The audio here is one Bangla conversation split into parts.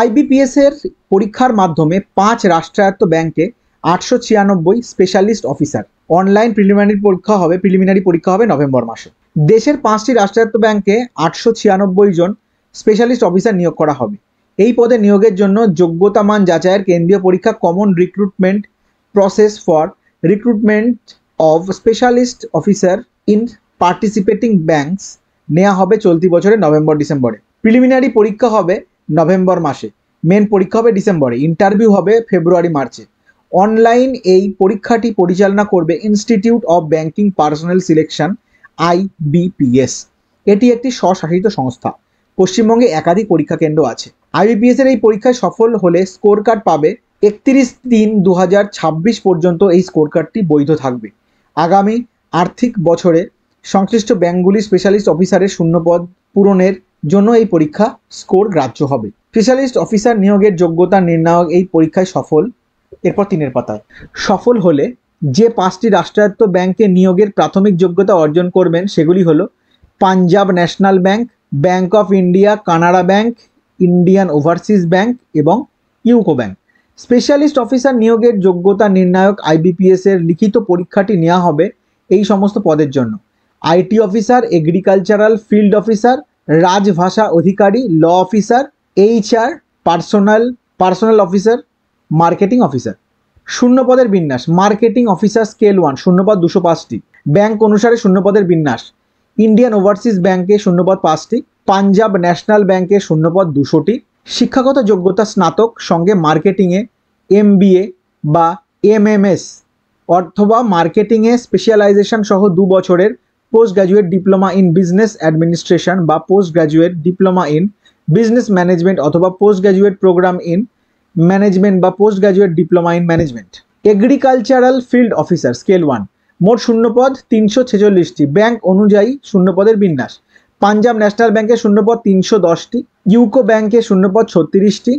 আইবিপিএস এর পরীক্ষার মাধ্যমে 5 রাষ্ট্রায়ত্ত ব্যাংকে 896 স্পেশালিস্ট অফিসার। অনলাইন প্রিলিমিনারি পরীক্ষা হবে নভেম্বর মাসে। দেশের 5টি রাষ্ট্রায়ত্ত ব্যাংকে 896 জন স্পেশালিস্ট অফিসার নিয়োগ করা হবে। এই পদে নিয়োগের জন্য যোগ্যতা মান যাচাইয়ের কেন্দ্রীয় পরীক্ষা common recruitment process for recruitment of specialist officer in participating banks নেওয়া হবে চলতি বছরের নভেম্বর ডিসেম্বরে। প্রিলিমিনারি পরীক্ষা হবে নভেম্বর মাসে, মেন পরীক্ষা হবে ডিসেম্বরে, ইন্টারভিউ হবে ফেব্রুয়ারি মার্চে। অনলাইন এই পরীক্ষাটি পরিচালনা করবে institute of banking personal selection IBPS. এটি একটি স্বশাসিত সংস্থা। পশ্চিমবঙ্গে একাধিক পরীক্ষা কেন্দ্র আছে। আইবিপিএস এর এই পরীক্ষায় সফল হলে স্কোর কার্ড পাবে। 31/3/2026 পর্যন্ত এই স্কোর কার্ডটি বৈধ থাকবে। আগামী আর্থিক বছরে সংশ্লিষ্ট ব্যাংকগুলির স্পেশালিস্ট অফিসারের শূন্যপদ পূরণের জন্য এই পরীক্ষা স্কোর গ্রাহ্য হবে। স্পেশালিস্ট অফিসার নিয়োগের যোগ্যতা নির্ণায়ক এই পরীক্ষায় সফল। এরপর 3-এর পাতায় সফল হলে যে 5টি রাষ্ট্রায়ত্ত ব্যাংকে নিয়োগের প্রাথমিক যোগ্যতা অর্জন করবেন সেগুলি হলো Punjab national bank, bank of India, Canara bank, Indian overseas bank এবং ইউকো ব্যাংক। স্পেশালিস্ট অফিসার নিয়োগের যোগ্যতা নির্ণায়ক আইবিপিএস এর লিখিত পরীক্ষাটি নেওয়া হবে এই সমস্ত পদের জন্য: IT officer, agricultural field officer, রাজভাষা অধিকারী, law officer, HR, personnel officer, marketing officer. শূন্যপদের বিন্যাস: মার্কেটিং অফিসার স্কেল 1 শূন্যপদ 205টি। ব্যাংক অনুসারে শূন্যপদের বিন্যাস: ইন্ডিয়ান ওভারসিজ ব্যাংকে শূন্যপদ 5টি, পাঞ্জাব ন্যাশনাল ব্যাংকে শূন্যপদ 200টি। শিক্ষাগত যোগ্যতা স্নাতক, সঙ্গে মার্কেটিংয়ে MBA বা MMS অথবা মার্কেটিংয়ে স্পেশালাইজেশন সহ 2 বছরের post graduate diploma in business administration বা post graduate diploma in business management অথবা post graduate programme in management বা post graduate diploma in management. Agricultural field officer scale 1 মোট শূন্যপদ 346টি। ব্যাংক অনুযায়ী শূন্যপদের বিন্যাস: পাঞ্জাব ন্যাশনাল ব্যাংকে শূন্যপদ 310টি, ইউকো ব্যাংকে শূন্যপদ 36টি।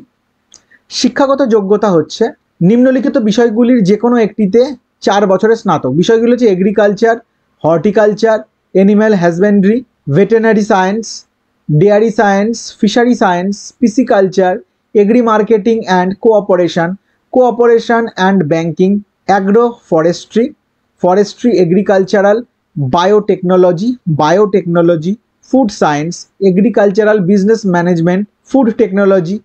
শিক্ষাগত যোগ্যতা হচ্ছে নিম্নলিখিত বিষয়গুলির যে কোনো একটিতে 4 বছরের স্নাতক। বিষয়গুলি হচ্ছে agriculture, horticulture, animal husbandry, veterinary science, dairy science, fishery science, pisciculture, agri marketing and cooperation and banking, agro forestry, agricultural, biotechnology, food science, agricultural business management, food technology,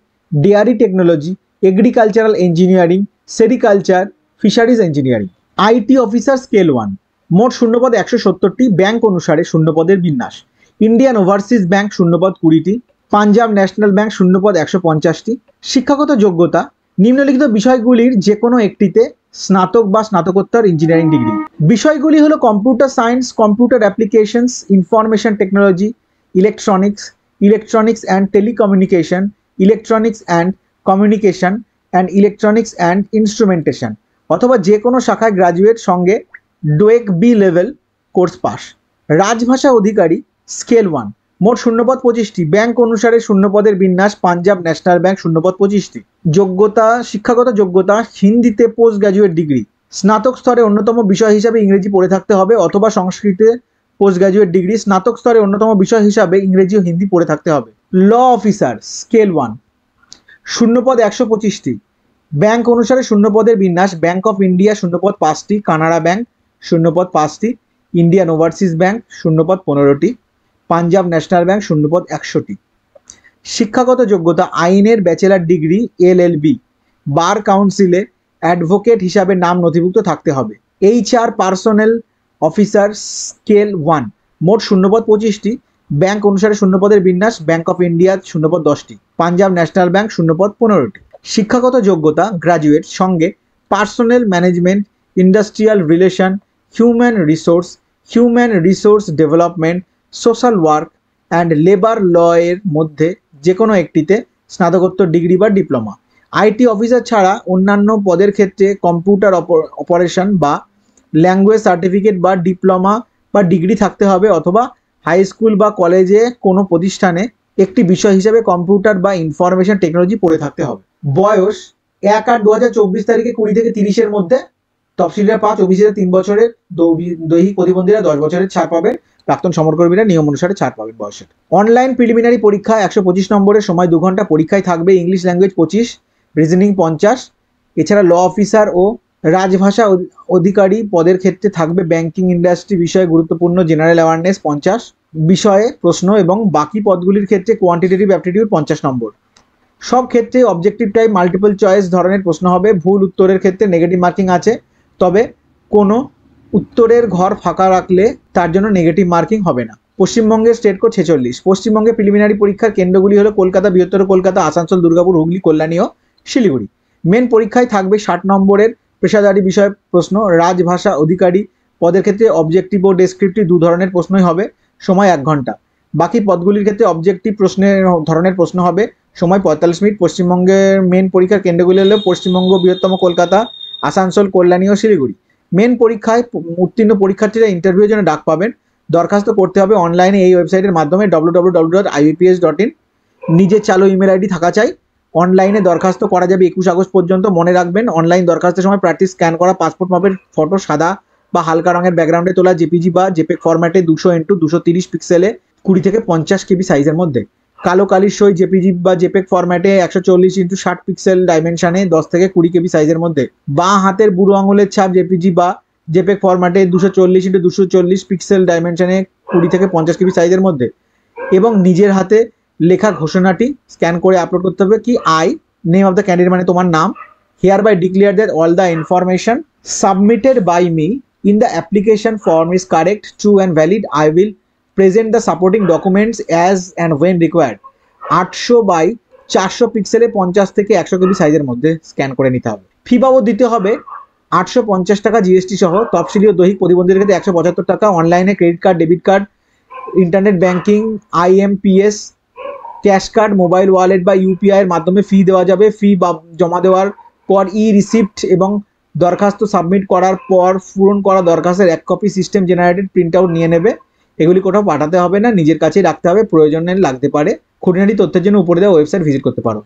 dairy technology, agricultural engineering, sericulture, fisheries engineering. IT officer scale 1 মোট শূন্যপদ 170টি। ব্যাংক অনুসারে শূন্যপদের বিন্যাস: ইন্ডিয়ান ওভারসিজ ব্যাংক শূন্যপদ 20টি, পাঞ্জাব ন্যাশনাল ব্যাংক শূন্যপদ 150টি। শিক্ষাগত যোগ্যতা নিম্নলিখিত বিষয়গুলির যে কোনো একটিতে স্নাতক বা স্নাতকোত্তর ইঞ্জিনিয়ারিং ডিগ্রি। বিষয়গুলি হলো computer science, computer applications, information technology, electronics and telecommunication, electronics and instrumentation অথবা যে কোনো শাখায় গ্রাজুয়েট, সঙ্গে DOEACC B level course pass. রাজভাষা অধিকারী স্কেল 1 মোট শূন্যপদ 25টি। ব্যাংক অনুসারে শূন্যপদের বিন্যাস: পাঞ্জাব ন্যাশনাল ব্যাংক শূন্যপদ 25টি। যোগ্যতা, শিক্ষাগত যোগ্যতা হিন্দিতে পোস্ট গ্র্যাজুয়েট ডিগ্রি। স্নাতক স্তরে অন্যতম বিষয় হিসাবে ইংরেজি পড়ে থাকতে হবে অথবা সংস্কৃতে পোস্ট গ্র্যাজুয়েট ডিগ্রি। স্নাতক স্তরে অন্যতম বিষয় হিসাবে ইংরেজি ও হিন্দি পড়ে থাকতে হবে। ল অফিসার স্কেল 1 শূন্যপদ 125টি। ব্যাংক অনুসারে শূন্যপদের বিন্যাস: ব্যাংক অফ ইন্ডিয়া শূন্যপদ 5টি, কানাড়া ব্যাংক শূন্যপদ 5টি, ইন্ডিয়ান ওভারসিজ ব্যাংক শূন্যপদ 15টি, পাঞ্জাব ন্যাশনাল ব্যাংক শূন্যপদ 100টি। শিক্ষাগত যোগ্যতা আইনের ব্যাচেলার ডিগ্রি, LLB। বার কাউন্সিলে অ্যাডভোকেট হিসাবে নাম নথিভুক্ত থাকতে হবে। HR পার্সোনাল অফিসার স্কেল 1 মোট শূন্যপদ 25টি। ব্যাংক অনুসারে শূন্যপদের বিন্যাস: ব্যাংক অফ ইন্ডিয়া শূন্যপদ 10টি, পাঞ্জাব ন্যাশনাল ব্যাংক শূন্যপদ 15টি। শিক্ষাগত যোগ্যতা গ্রাজুয়েট, সঙ্গে personnel management, industrial relation, human resource development, social work and labour law এর মধ্যে যে কোনো একটিতে স্নাতকোত্তর ডিগ্রি বা ডিপ্লোমা। আইটি অফিসার ছাড়া অন্যান্য পদের ক্ষেত্রে কম্পিউটার অপারেশন বা ল্যাঙ্গুয়েজ সার্টিফিকেট বা ডিপ্লোমা বা ডিগ্রি থাকতে হবে অথবা হাই স্কুল বা কলেজে কোনো প্রতিষ্ঠানে একটি বিষয় হিসেবে কম্পিউটার বা ইনফরমেশন টেকনোলজি পড়ে থাকতে হবে। বয়স 1/8/2024 তারিখে 20 থেকে 30-এর মধ্যে তফসিলরা 5, ওবিসিরা 3 বছরের, দৈহিক প্রতিবন্ধীরা 10 বছরের ছাড় পাবে, প্রাক্তন সমরকর্মীরা নিয়ম অনুসারে ছাড় পাবেন বয়সের। অনলাইন প্রিলিমিনারি পরীক্ষা 125 নম্বরের, সময় 2 ঘন্টা। পরীক্ষায় থাকবে ইংলিশ ল্যাঙ্গুয়েজ 25, রিজনিং 50। এছাড়া ল অফিসার ও রাজভাষা অধিকারী পদের ক্ষেত্রে থাকবে ব্যাংকিং ইন্ডাস্ট্রি বিষয়ে গুরুত্বপূর্ণ জেনারেল অ্যাওয়ারনেস 50 বিষয়ে প্রশ্ন, এবং বাকি পদগুলির ক্ষেত্রে কোয়ান্টিটেটিভ অ্যাপটিটিউড 50 নম্বর। সব ক্ষেত্রে অবজেক্টিভ টাইপ মাল্টিপল চয়েস ধরনের প্রশ্ন হবে। ভুল উত্তরের ক্ষেত্রে নেগেটিভ মার্কিং আছে, তবে কোনো উত্তরের ঘর ফাঁকা রাখলে তার জন্য নেগেটিভ মার্কিং হবে না। পশ্চিমবঙ্গের স্টেট কোড 46। পশ্চিমবঙ্গে প্রিলিমিনারি পরীক্ষার কেন্দ্রগুলি হলো কলকাতা, বৃহত্তর কলকাতা, আসানসোল, দুর্গাপুর, হুগলি, কল্যাণী ও শিলিগুড়ি। মেন পরীক্ষায় থাকবে 60 নম্বরের পেশাদারি বিষয় প্রশ্ন। রাজভাষা অধিকারী পদের ক্ষেত্রে অবজেক্টিভ ও ডেসক্রিপটিভ 2 ধরনের প্রশ্নই হবে, সময় 1 ঘন্টা। বাকি পদগুলির ক্ষেত্রে অবজেক্টিভ প্রশ্নের ধরনের প্রশ্ন হবে, সময় 45 মিনিট। পশ্চিমবঙ্গের মেন পরীক্ষার কেন্দ্রগুলি হলো পশ্চিমবঙ্গ, বৃহত্তম কলকাতা, আসানসোল, কল্যাণী ও শিলিগুড়ি। মেন পরীক্ষায় উত্তীর্ণ পরীক্ষার্থীরা ইন্টারভিউর জন্য ডাক পাবেন। দরখাস্ত করতে হবে অনলাইনে এই ওয়েবসাইটের মাধ্যমে www.ibps.in। নিজের চালু ইমেল আইডি থাকা চাই। অনলাইনে দরখাস্ত করা যাবে 21 আগস্ট পর্যন্ত। মনে রাখবেন, অনলাইন দরখাস্তের সময় প্রার্থী স্ক্যান করা পাসপোর্ট মাপের ফটো সাদা বা হালকা রঙের ব্যাকগ্রাউন্ডে তোলা জেপিজি বা জেপেগ ফরম্যাটে 200x230 পিক্সেলে 20 থেকে 50 কেবি সাইজের মধ্যে। কালো কালির সই জেপিজি বা জেপেগ ফরম্যাটে 140x60 পিক্সেল ডাইমেনশনে 10 থেকে 20 কেবি সাইজের মধ্যে। বাঁ হাতের বুড়ো আঙুলের ছাপ জেপিজি বা জেপেগ ফরম্যাটে 240x240 পিক্সেল ডাইমেনশনে 20 থেকে 50 কেবি সাইজের মধ্যে। এবং নিজের হাতে লেখা ঘোষণাটি স্ক্যান করে আপলোড করতে হবে। কি I, name of the candidate মানে তোমার নাম, hereby declare that all the information submitted by me in the application form is correct, true and valid. I will present the supporting documents as and when required. 800x400 পিক্সেলে 50 থেকে 100 কেবি সাইজের মধ্যে স্ক্যান করে নিতে হবে। ফি বাবদ দিতে হবে 850 টাকা জিএসটি সহ। তফসিলি ও দৈহিক প্রতিবন্ধীদের ক্ষেত্রে 175 টাকা। অনলাইনে credit card, debit card, internet banking, IMPS, cash card, mobile wallet বা ইউপিআই এর মাধ্যমে ফি দেওয়া যাবে। ফি জমা দেওয়ার পর রিসিপ্ট এবং দরখাস্ত সাবমিট করার পর পূরণ করা দরখাস্তের 1 copy system generated print out নিয়ে নেবে। এগুলি কোথাও পাঠাতে হবে না, নিজের কাছেই রাখতে হবে, প্রয়োজনে লাগতে পারে। খুঁটিনাটি তথ্যের জন্য উপরে দেওয়া ওয়েবসাইট ভিজিট করতে পারো।